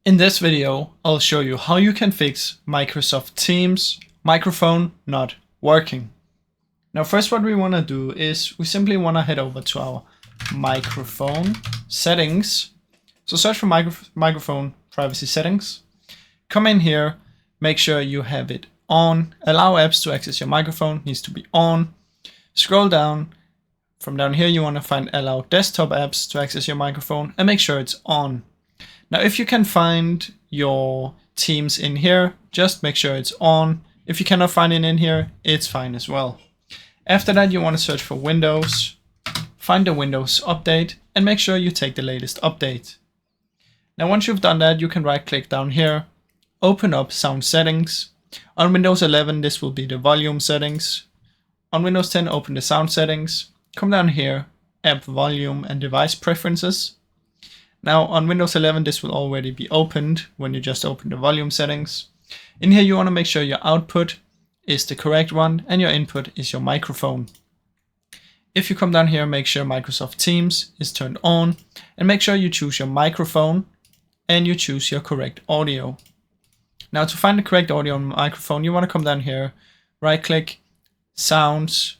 In this video, I'll show you how you can fix Microsoft Teams microphone not working. Now first what we want to do is we simply want to head over to our microphone settings. So search for microphone privacy settings. Come in here, make sure you have it on. Allow apps to access your microphone, needs to be on. Scroll down. From down here you want to find allow desktop apps to access your microphone and make sure it's on. Now if you can find your Teams in here, just make sure it's on. If you cannot find it in here, it's fine as well. After that you want to search for Windows, find the Windows update and make sure you take the latest update. Now once you've done that, you can right click down here, open up sound settings. On Windows 11 this will be the volume settings. On Windows 10 open the sound settings, come down here, app volume and device preferences. Now on Windows 11 this will already be opened when you just open the volume settings. In here you want to make sure your output is the correct one and your input is your microphone. If you come down here, make sure Microsoft Teams is turned on and make sure you choose your microphone and you choose your correct audio. Now to find the correct audio on the microphone, you want to come down here, right click, sounds,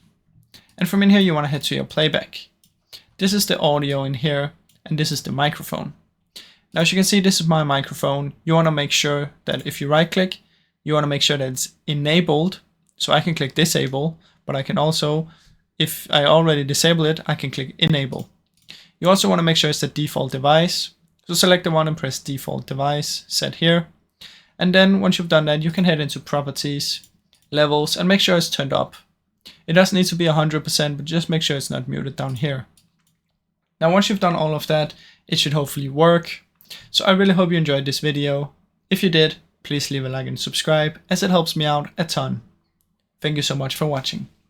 and from in here you want to head to your playback. This is the audio in here and this is the microphone. Now as you can see, this is my microphone. You want to make sure that if you right click, you want to make sure that it's enabled. So I can click disable, but I can also, if I already disable it, I can click enable. You also want to make sure it's the default device. So select the one and press default device, set here. And then once you've done that, you can head into properties, levels, and make sure it's turned up. It doesn't need to be 100%, but just make sure it's not muted down here. Now once you've done all of that, it should hopefully work. So I really hope you enjoyed this video. If you did, please leave a like and subscribe as it helps me out a ton. Thank you so much for watching.